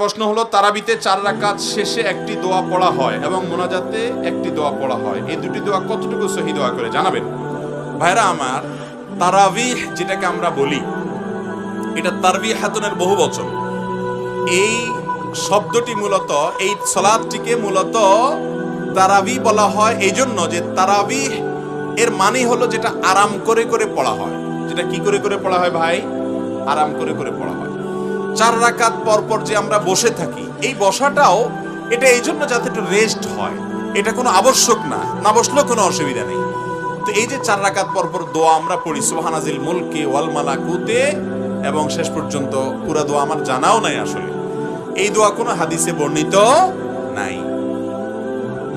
প্রশ্ন হলো, তারাবিতে 4 রাকাত শেষে একটি দোয়া পড়া হয় এবং মোনাজাতে একটি দোয়া পড়া হয়, এই দুটি দোয়া কতটুকু সহি দোয়া করে জানাবেন। ভাইরা আমার, তারাবিহ যেটাকে আমরা বলি, এটা তারবিহাতুনের বহু বচন। এই শব্দটি মূলত, এই সালাতটিকে মূলত তারাবি বলা হয় এই জন্য যে তারাবিহ এর মানে হলো যেটা আরাম করে করে পড়া হয়। যেটা কি করে করে পড়া হয় ভাই? আরাম করে করে পড়া হয়। 4 রাকাত পর পর যে আমরা বসে থাকি, এই বসাটাও এটা এই জন্য যাতে একটু রেস্ট হয়। এটা কোনো আবশ্যক না, না বসলেও কোনো অসুবিধা নেই। তো এই যে 4 রাকাত পর পর দোয়া আমরা পড়ি, সুবহানাজিল মুলকি ওয়াল মালাকুতে, এবং শেষ পর্যন্ত পুরা দোয়া আমার জানাও নাই আসলে। এই দোয়া কোনো হাদিসে বর্ণিত নাই।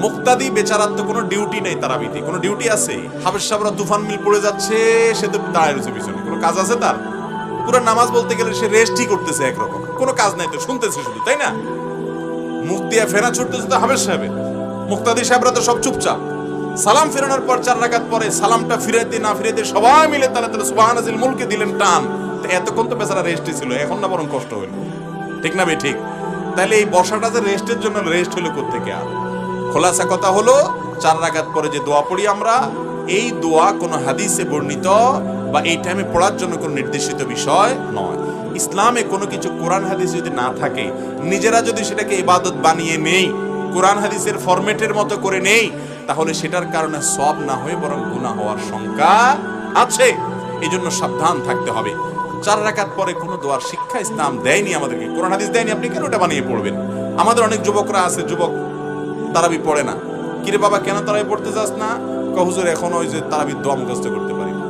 মুক্তাদি বেচারার তো কোনো ডিউটি নেই, তারাবিতে কোনো ডিউটি আছে? হাফেজ সাহেবরা তুফান মিল পড়ে যাচ্ছে, সে তো দাঁড়ায় রয়েছে পিছনে, কোনো কাজ আছে তার? পুরো নামাজ বলতে গেলে সে রেস্টই করতেছে একরকম, কোনো কাজ নাই তো, শুনতেছে শুধু, তাই না? মুখ দিয়ে ফেনা ছুটতেছে তো হাফেজ সাহেবের, মুক্তাদি সাহেবরা তো সব চুপচাপ। সালাম ফেরানোর পর 4 রাকাত পরে সালামটা ফিরাইতে না ফিরাইতে সবাই মিলে তারা সুবহানাজিল মুলকে দিলেন টান। তো এতক্ষণ তো বেচারা রেস্টে ছিল, এখন না বরং কষ্ট হইল, ঠিক না বে ঠিক? তাহলে এই বসাটা যে রেস্টের জন্য, রেস্ট হলো কোত্থেকে? আর খোলাসা কথা হলো, 4 রাকাত পরে যে দোয়া পড়ি আমরা, এই দোয়া কোনো হাদিসে বর্ণিত বা এই টাইমে পড়ার জন্য কোনো নির্দেশিত বিষয় নয়। ইসলামে কোনো কিছু কোরআন হাদিস যদি না থাকে, নিজেরা যদি সেটাকে ইবাদত বানিয়ে নেই, কোরআন হাদিসের ফরম্যাটের মতো করে নেই, তাহলে সেটার কারণে সওয়াব না হয়ে বরং গুনাহ হওয়ার শঙ্কা আছে। এই জন্য সাবধান থাকতে হবে। 4 রাকাত পরে কোনো দোয়ার শিক্ষা ইসলাম দেয়নি আমাদেরকে, কোরআন হাদিস দেয়নি। আপনি কেন ওটা বানিয়ে পড়বেন? আমাদের অনেক যুবকরা আছে, যুবক তারাবি পড়ে না। কিরে বাবা, কেন তারাবি পড়তে যাস না? হুজুর এখন ওই যে তারাবির দোয়া মুখস্থ করতে পারি না।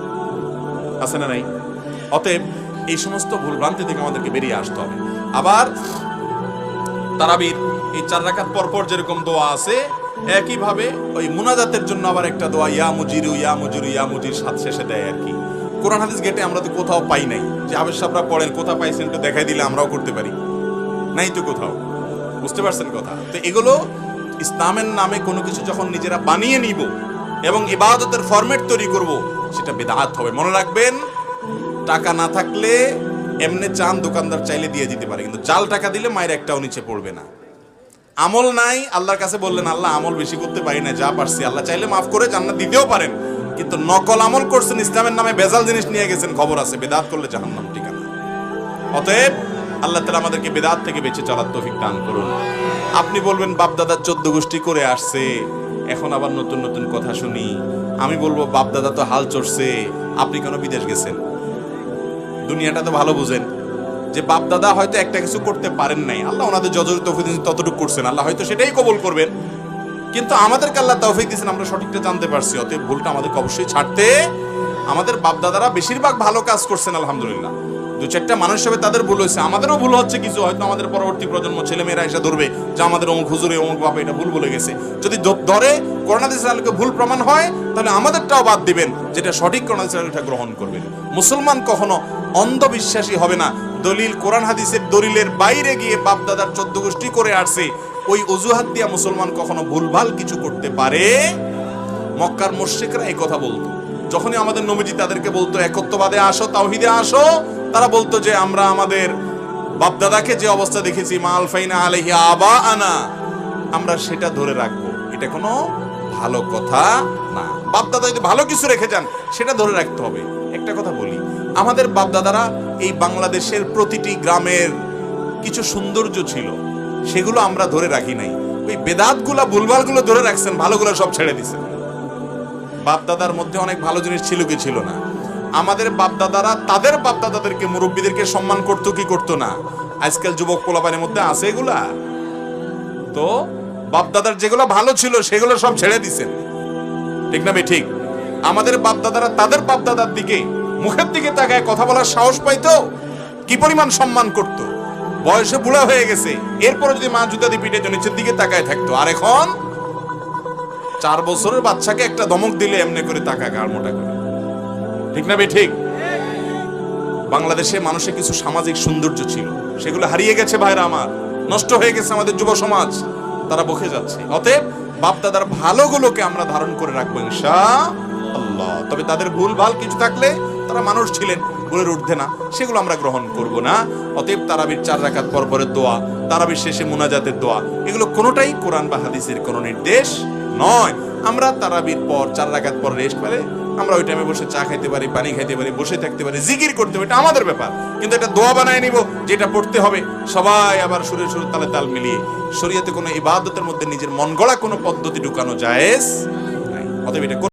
আছে না নাই? অতএব এই সমস্ত ভুল ভ্রান্তি থেকে আমাদেরকে বেরিয়ে আসতে হবে। আবার তারাবির এই 4 রাকাত পর পর যেরকম দোয়া আছে, একইভাবে ওই মুনাজাতের জন্য আবার একটা দোয়া, ইয়া মুজিরু ইয়া মুজিরু ইয়া মুজির, সাথে শেষে দেয় আর কি। কোরআন হাদিস গেটে আমরা তো কোথাও পাই নাই যে হাফেজ সাহেবরা পড়েন, কোথাও পাইছেন একটু দেখাই দিলে আমরাও করতে পারি, নাই তো কোথাও। বুঝতে পারছেন কথা? তো এগুলো ইসলামের নামে কোনো কিছু যখন নিজেরা বানিয়ে নিব এবং ইবাদতের ফরম্যাট তৈরি করব, সেটা বিদআত হবে। মনে রাখবেন, টাকা না থাকলে এমনি চান দোকানদার চাইলে দিয়ে দিতে পারে, কিন্তু জাল টাকা দিলে মায়ের একটাও নিচে পড়বে না। আমল নাই, আল্লাহর কাছে বললেন আল্লাহ আমল বেশি করতে পারি না, যা পারছি, আল্লাহ চাইলে মাফ করে জান্নাত দিতেও পারেন। কিন্তু নকল আমল করছেন, ইসলামের নামে ভেজাল জিনিস নিয়ে গেছেন, খবর আছে, বিদআত করলে জাহান্নাম ঠিকানা। অতএব আল্লাহ তাআলা আমাদেরকে বিদআত থেকে বেঁচে চলার তৌফিক দান করুন। আপনি বলবেন বাপদাদা 14 গোষ্ঠী করে আসছে, এখন আবার নতুন নতুন কথা শুনি। আমি বলবো বাপদাদা তো হাল চড়ছে, আপনি কেন বিদেশ গেছেন? দুনিয়াটা তো ভালো বুঝেন যে বাপদাদা হয়তো একটা কিছু করতে পারেন নাই, আল্লাহ ওনাদের যতটুকু তৌফিক দিয়েছেন ততটুকু করছেন, আল্লাহ হয়তো সেটাই কবুল করবেন। কিন্তু আমাদেরকে আল্লাহ তৌফিক দিয়েছেন, আমরা সঠিকটা জানতে পারছি। অতএব ভুলটা আমাদেরকে অবশ্যই ছাড়তে। আমাদের বাপদাদারা বেশিরভাগ ভালো কাজ করছেন আলহামদুলিল্লাহ, 2-4টা মানুষ হিসেবে তাদের ভুল হয়েছে, আমাদেরও ভুল হচ্ছে কিছু, হয়তো আমাদের পরবর্তী প্রজন্ম ছেলেমেয়েরা এসে ধরবে যে আমাদের অমুক হুজুরে অমুক বাবা এটা ভুল বলে গেছে। যদি ধরে কোরআন হাদিসের আলোকে ভুল প্রমাণ হয়, তাহলে আমাদেরটাও বাদ দিবেন, যেটা সঠিক কোরআন হাদিসের আলোকে গ্রহণ করবেন। মুসলমান কখনো অন্ধবিশ্বাসী হবে না। দলিল, কোরআন হাদিসের দলিলের বাইরে গিয়ে বাপদাদার 14 গোষ্ঠী করে আসছে, ওই অজুহাত দিয়া মুসলমান কখনো ভুলভাল কিছু করতে পারে? মক্কার মুশরিকরা এই কথা বলতো, যখনই আমাদের নবীজি তাদেরকে বলতো একত্ববাদে আসো, তাওহীদে আসো, তারা বলতো যে আমরা আমাদের বাপদাদাকে যে অবস্থা দেখেছি, মাল ফাইনা আলাইহি আবা আনা, আমরা সেটা ধরে রাখবো। এটা কোনো ভালো কথা না। বাপদাদা যদি ভালো কিছু রেখে যান, সেটা ধরে রাখতে হবে। একটা কথা বলি, আমাদের বাপদাদারা এই বাংলাদেশের প্রতিটি গ্রামের কিছু সৌন্দর্য ছিল, সেগুলো আমরা ধরে রাখি নাই। ওই বেদাতগুলা ভুলভালগুলো ধরে রাখছেন, ভালোগুলো সব ছেড়ে দিছেন। বাপদাদার মধ্যে অনেক ভালো জিনিস ছিল কি ছিল না? আমাদের বাপদাদারা তাদের বাপদাদাদেরকে, মুরব্বীদেরকে সম্মান করতো কি করতো না? আজকাল যুবক পোলাপানের মধ্যে আছে এগুলা? তো বাপদাদার যেগুলো ভালো ছিল সেগুলো সব ছেড়ে দিছেন, ঠিক না বে ঠিক? আমাদের বাপদাদারা তাদের বাপদাদার দিকে, মুখের দিকে তাকায় কথা বলার সাহস পাইতো, কি পরিমাণ সম্মান করত। বয়সে বুড়া হয়ে গেছে, এরপরে যদি মা জুতা দিয়ে পিঠে নিচের দিকে তাকায় থাকতো। আর এখন 4 বছরের বাচ্চাকে একটা ধমক দিলে এমনি করে তাকায় গাড় মোটা করে, ঠিক না বে ঠিক? বাংলাদেশে মানুষের কিছু সামাজিক সৌন্দর্য ছিল, সেগুলো হারিয়ে গেছে ভাইরা আমার, নষ্ট হয়ে গেছে আমাদের যুব সমাজ, তারা বকে যাচ্ছে। অতএব বাপদাদার ভালোগুলোকে আমরা ধারণ করে রাখবো ইনশাআল্লাহ। তবে তাদের ভুল ভাল কিছু থাকলে, তারা মানুষ ছিলেন, বলে উঠবে না, সেগুলো আমরা গ্রহণ করব না। অতএব তারাবির 4 রাকাত পর পরের দোয়া, তারাবির শেষে মুনাজাতের দোয়া, এগুলো কোনোটাই কোরআন বা হাদিসের কোনো নির্দেশ নয়। আমরা তারাবির পর 4 রাকাত পর রেস্ট পেলে আমরা ওই টাইমে বসে চা খাইতে পারি, পানি খাইতে পারি, বসে থাকতে পারি, জিকির করতে পারি, এটা আমাদের ব্যাপার। কিন্তু এটা দোয়া বানায় নিব যেটা পড়তে হবে সবাই আবার সুরে সুরে তালে তাল মিলিয়ে, শরীয়তে কোনো ইবাদতের মধ্যে নিজের মন গড়া কোনো পদ্ধতি ঢুকানো জায়েজ নাই। অতএব এটা